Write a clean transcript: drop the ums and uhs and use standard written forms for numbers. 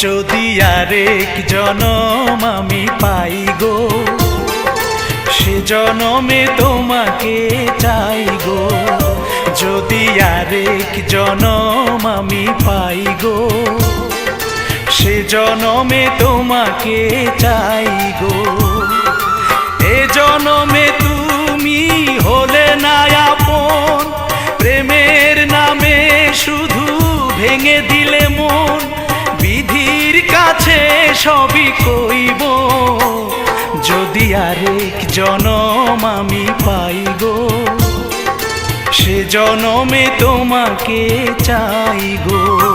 যদি আরেক জনম আমি পাই গো, সে জনমে তোমাকে চাই গো। যদি আরেক জনম আমি পাই গো, সে জনমে তোমাকে চাই গো। এ জনমে তুমি হলে না আপন, প্রেমের নামে শুধু ভেঙে দিলে মন। বিধির কাছে সবই কইব, যদি আরেক জনম আমি পাই গো, সে জনমে তোমাকে চাই গো।